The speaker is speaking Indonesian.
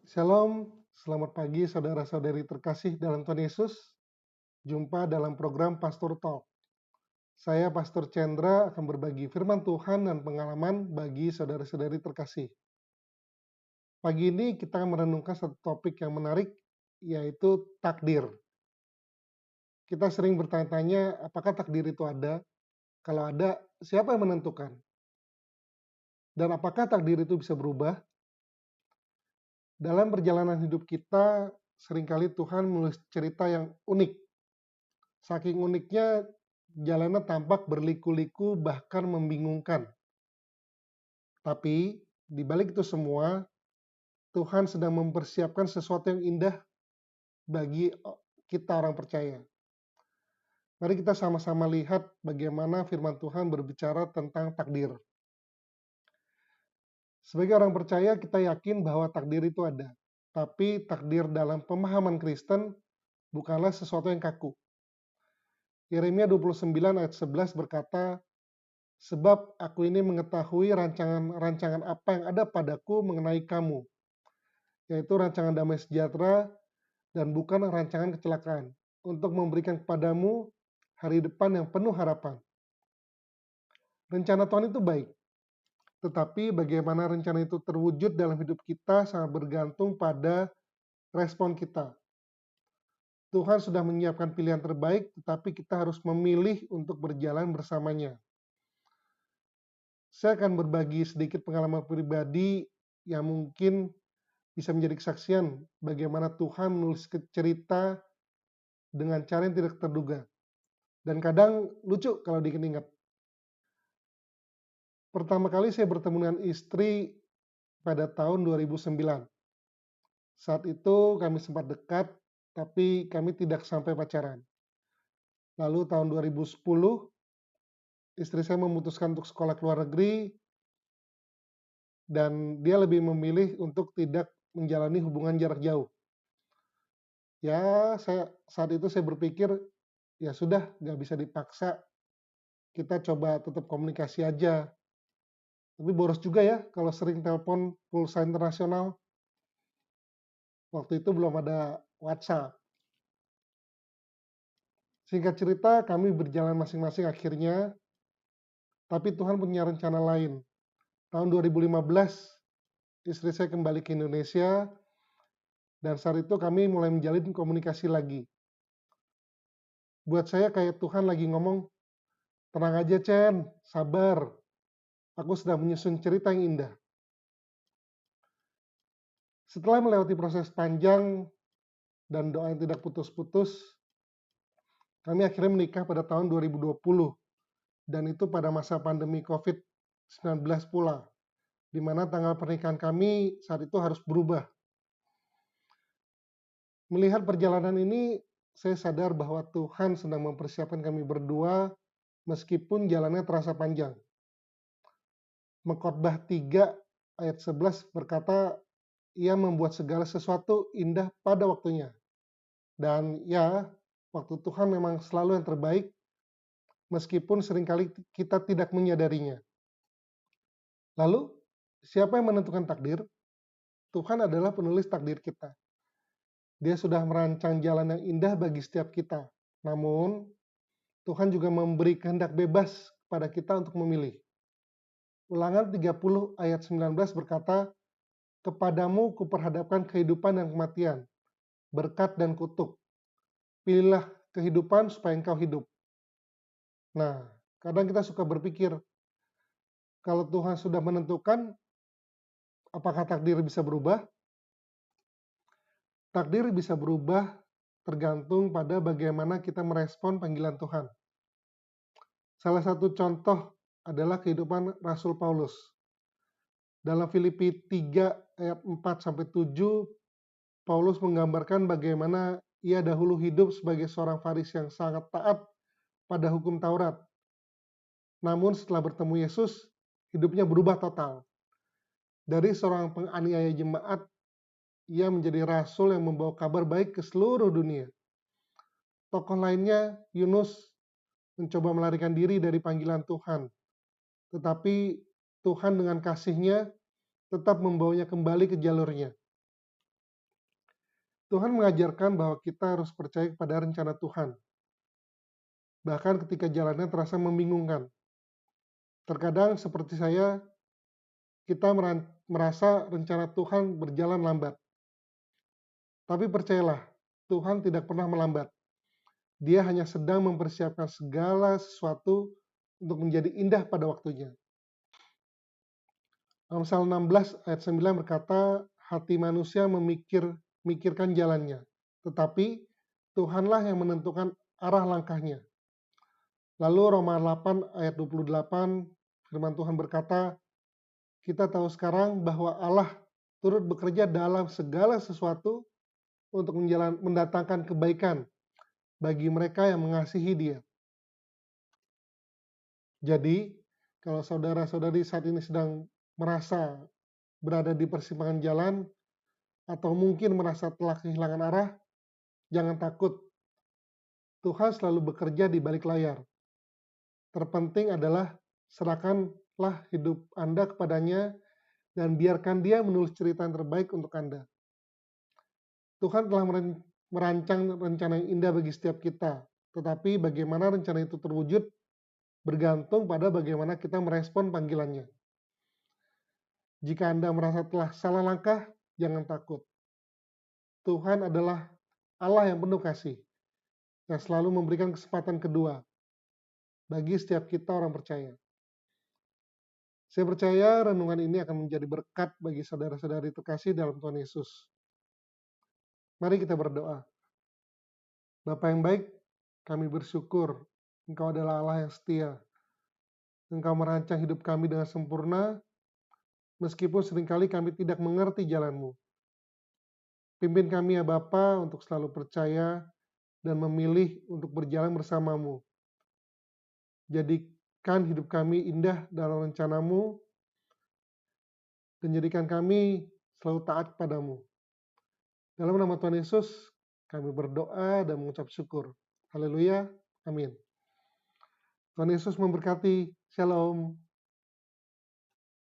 Shalom, selamat pagi saudara-saudari terkasih dalam Tuhan Yesus. Jumpa dalam program Pastor Talk. Saya Pastor Chandra akan berbagi firman Tuhan dan pengalaman bagi saudara-saudari terkasih. Pagi ini kita akan merenungkan satu topik yang menarik, yaitu takdir. Kita sering bertanya-tanya, apakah takdir itu ada? Kalau ada, siapa yang menentukan? Dan apakah takdir itu bisa berubah? Dalam perjalanan hidup kita, seringkali Tuhan menulis cerita yang unik. Saking uniknya, jalannya tampak berliku-liku bahkan membingungkan. Tapi, di balik itu semua, Tuhan sedang mempersiapkan sesuatu yang indah bagi kita orang percaya. Mari kita sama-sama lihat bagaimana firman Tuhan berbicara tentang takdir. Sebagai orang percaya, kita yakin bahwa takdir itu ada. Tapi takdir dalam pemahaman Kristen bukanlah sesuatu yang kaku. Yeremia 29 ayat 11 berkata, "Sebab aku ini mengetahui rancangan-rancangan apa yang ada padaku mengenai kamu, yaitu rancangan damai sejahtera dan bukan rancangan kecelakaan, untuk memberikan kepadamu hari depan yang penuh harapan." Rencana Tuhan itu baik, tetapi bagaimana rencana itu terwujud dalam hidup kita sangat bergantung pada respon kita. Tuhan sudah menyiapkan pilihan terbaik, tetapi kita harus memilih untuk berjalan bersamanya. Saya akan berbagi sedikit pengalaman pribadi yang mungkin bisa menjadi kesaksian bagaimana Tuhan menulis cerita dengan cara yang tidak terduga. Dan kadang lucu kalau diingat-ingat. Pertama kali saya bertemu dengan istri pada tahun 2009. Saat itu kami sempat dekat, tapi kami tidak sampai pacaran. Lalu tahun 2010, istri saya memutuskan untuk sekolah ke luar negeri, dan dia lebih memilih untuk tidak menjalani hubungan jarak jauh. Ya, saat itu saya berpikir, ya sudah, nggak bisa dipaksa, kita coba tetap komunikasi aja. Tapi boros juga ya kalau sering telepon pulsa internasional. Waktu itu belum ada WhatsApp. Singkat cerita, kami berjalan masing-masing akhirnya, tapi Tuhan punya rencana lain. Tahun 2015, istri saya kembali ke Indonesia, dan saat itu kami mulai menjalin komunikasi lagi. Buat saya kayak Tuhan lagi ngomong, tenang aja Chen, sabar, aku sedang menyusun cerita yang indah. Setelah melewati proses panjang dan doa yang tidak putus-putus, kami akhirnya menikah pada tahun 2020, dan itu pada masa pandemi COVID-19 pula, di mana tanggal pernikahan kami saat itu harus berubah. Melihat perjalanan ini, saya sadar bahwa Tuhan sedang mempersiapkan kami berdua meskipun jalannya terasa panjang. Mengkhotbah 3 ayat 11 berkata, "Ia membuat segala sesuatu indah pada waktunya." Dan ya, waktu Tuhan memang selalu yang terbaik, meskipun seringkali kita tidak menyadarinya. Lalu, siapa yang menentukan takdir? Tuhan adalah penulis takdir kita. Dia sudah merancang jalan yang indah bagi setiap kita. Namun, Tuhan juga memberi kehendak bebas kepada kita untuk memilih. Ulangan 30 ayat 19 berkata, "Kepadamu kuperhadapkan kehidupan dan kematian, berkat dan kutuk. Pilihlah kehidupan supaya engkau hidup." Nah, kadang kita suka berpikir, kalau Tuhan sudah menentukan, apakah takdir bisa berubah? Takdir bisa berubah tergantung pada bagaimana kita merespon panggilan Tuhan. Salah satu contoh adalah kehidupan Rasul Paulus. Dalam Filipi 3 ayat 4-7, Paulus menggambarkan bagaimana ia dahulu hidup sebagai seorang Farisi yang sangat taat pada hukum Taurat. Namun setelah bertemu Yesus, hidupnya berubah total. Dari seorang penganiaya jemaat, ia menjadi rasul yang membawa kabar baik ke seluruh dunia. Tokoh lainnya, Yunus, mencoba melarikan diri dari panggilan Tuhan. Tetapi Tuhan dengan kasih-Nya tetap membawanya kembali ke jalurnya. Tuhan mengajarkan bahwa kita harus percaya kepada rencana Tuhan, bahkan ketika jalannya terasa membingungkan. Terkadang seperti saya, kita merasa rencana Tuhan berjalan lambat. Tapi percayalah, Tuhan tidak pernah melambat. Dia hanya sedang mempersiapkan segala sesuatu untuk menjadi indah pada waktunya. Amsal 16 ayat 9 berkata, hati manusia memikirkan jalannya, tetapi Tuhanlah yang menentukan arah langkahnya. Lalu Roma 8 ayat 28 firman Tuhan berkata, kita tahu sekarang bahwa Allah turut bekerja dalam segala sesuatu untuk mendatangkan kebaikan bagi mereka yang mengasihi Dia. Jadi, kalau saudara-saudari saat ini sedang merasa berada di persimpangan jalan, atau mungkin merasa telah kehilangan arah, jangan takut. Tuhan selalu bekerja di balik layar. Terpenting adalah serahkanlah hidup Anda kepadanya dan biarkan Dia menulis cerita yang terbaik untuk Anda. Tuhan telah merancang rencana yang indah bagi setiap kita, tetapi bagaimana rencana itu terwujud bergantung pada bagaimana kita merespon panggilannya. Jika Anda merasa telah salah langkah, jangan takut. Tuhan adalah Allah yang penuh kasih, yang selalu memberikan kesempatan kedua bagi setiap kita orang percaya. Saya percaya renungan ini akan menjadi berkat bagi saudara-saudari terkasih dalam Tuhan Yesus. Mari kita berdoa. Bapa yang baik, kami bersyukur Engkau adalah Allah yang setia. Engkau merancang hidup kami dengan sempurna, meskipun seringkali kami tidak mengerti jalan-Mu. Pimpin kami ya Bapa untuk selalu percaya dan memilih untuk berjalan bersama-Mu. Jadikan hidup kami indah dalam rencana-Mu, dan jadikan kami selalu taat padamu. Dalam nama Tuhan Yesus, kami berdoa dan mengucap syukur. Haleluya, amin. Tuhan Yesus memberkati. Shalom.